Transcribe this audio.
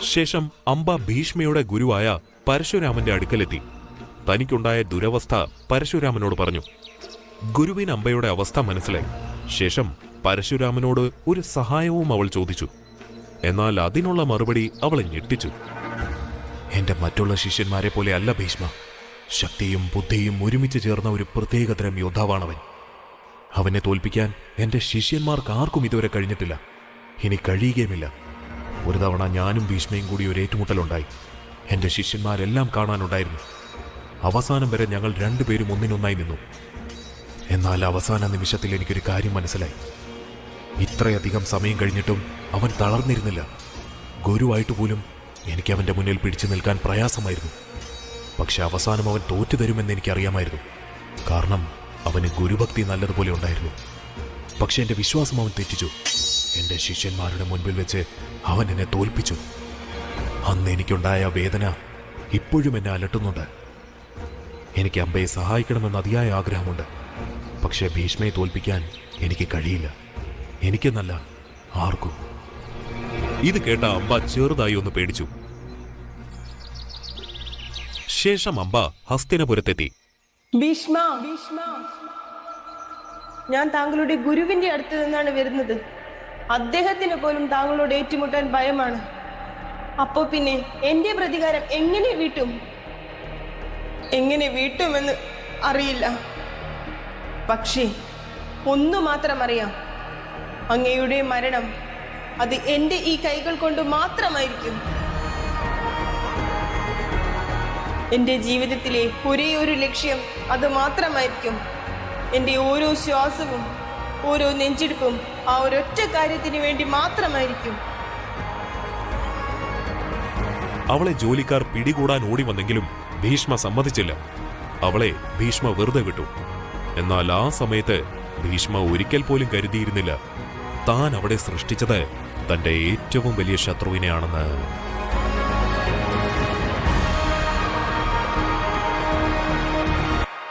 ശേഷം അംബ ഭീഷ്മയുടെ ഗുരുവായ പരശുരാമന്റെ അടുക്കലെത്തി. തനിക്കുണ്ടായ ദുരവസ്ഥ പരശുരാമനോട് പറഞ്ഞു. ഗുരുവിന് അംബയുടെ അവസ്ഥ മനസ്സിലായി. ശേഷം പരശുരാമനോട് ഒരു സഹായവും അവൾ ചോദിച്ചു. എന്നാൽ അതിനുള്ള മറുപടി അവളെ ഞെട്ടിച്ചു. എന്റെ മറ്റുള്ള ശിഷ്യന്മാരെ പോലെ അല്ല ഭീഷ്മ. ശക്തിയും ബുദ്ധിയും ഒരുമിച്ച് ചേർന്ന ഒരു പ്രത്യേകതരം യോദ്ധാവാണവൻ. അവനെ തോൽപ്പിക്കാൻ എന്റെ ശിഷ്യന്മാർക്ക് ആർക്കും ഇതുവരെ കഴിഞ്ഞിട്ടില്ല. ഇനി കഴിയുകയുമില്ല. ഒരു തവണ ഞാനും ഭീഷ്മയും കൂടി ഒരു ഏറ്റുമുട്ടലുണ്ടായി. എന്റെ ശിഷ്യന്മാരെല്ലാം കാണാനുണ്ടായിരുന്നു. അവസാനം വരെ ഞങ്ങൾ രണ്ടുപേരും ഒന്നിനൊന്നായി നിന്നു. എന്നാൽ അവസാന നിമിഷത്തിൽ എനിക്കൊരു കാര്യം മനസ്സിലായി. ഇത്രയധികം സമയം കഴിഞ്ഞിട്ടും അവൻ തളർന്നിരുന്നില്ല. ഗുരുവായിട്ട് പോലും എനിക്ക് അവന്റെ മുന്നിൽ പിടിച്ചു നിൽക്കാൻ പ്രയാസമായിരുന്നു. പക്ഷെ അവസാനം അവൻ തോറ്റു തരുമെന്ന് എനിക്കറിയാമായിരുന്നു. കാരണം അവന് ഗുരുഭക്തി നല്ലതുപോലെ ഉണ്ടായിരുന്നു. പക്ഷെ എന്റെ വിശ്വാസം അവൻ തെറ്റിച്ചു. എന്റെ ശിഷ്യന്മാരുടെ മുൻപിൽ വെച്ച് അവൻ എന്നെ തോൽപ്പിച്ചു. അന്ന് എനിക്കുണ്ടായ വേദന ഇപ്പോഴും എന്നെ അലട്ടുന്നുണ്ട്. എനിക്ക് അംബയെ സഹായിക്കണമെന്ന് അതിയായ ആഗ്രഹമുണ്ട്. പക്ഷെ ഭീഷ്മയെ തോൽപ്പിക്കാൻ എനിക്ക് കഴിയില്ല. എനിക്കെന്നല്ല, ആർക്കും. ഇത് കേട്ട അംബ ചെറുതായി ഒന്ന് പേടിച്ചു. ശേഷം അംബ ഹസ്തിനപുരത്തെത്തി. ഭീഷ്മ, ഞാൻ താങ്കളുടെ ഗുരുവിന്റെ അടുത്ത് നിന്നാണ് വരുന്നത്. അദ്ദേഹത്തിന് പോലും താങ്കളോട് ഏറ്റുമുട്ടാൻ ഭയമാണ്. അപ്പോ പിന്നെ എന്റെ പ്രതികാരം എങ്ങനെ വീട്ടുമെന്ന് അറിയില്ല. പക്ഷേ ഒന്നു മാത്രം അറിയാം, അങ്ങയുടെ മരണം അത് എന്റെ ഈ കൈകൾ കൊണ്ട് മാത്രമായിരിക്കും. എന്റെ ജീവിതത്തിലെ ഒരേ ഒരു ലക്ഷ്യം അത് മാത്രമായിരിക്കും. എന്റെ ഓരോ ശ്വാസവും ഓരോ നെഞ്ചെടുപ്പും ആ ഒരൊറ്റ കാര്യത്തിന് വേണ്ടി മാത്രമായിരിക്കും. അവളെ ജോലിക്കാർ പിടികൂടാൻ ഓടി വന്നെങ്കിലും ഭീഷ്മ സമ്മതിച്ചില്ല. അവളെ ഭീഷ്മ വെറുതെ വിട്ടു. എന്നാൽ ആ സമയത്ത് ഭീഷ്മ ഒരിക്കൽ പോലും കരുതിയിരുന്നില്ല താൻ അവിടെ സൃഷ്ടിച്ചത് തന്റെ ഏറ്റവും വലിയ ശത്രുവിനെയാണെന്ന്.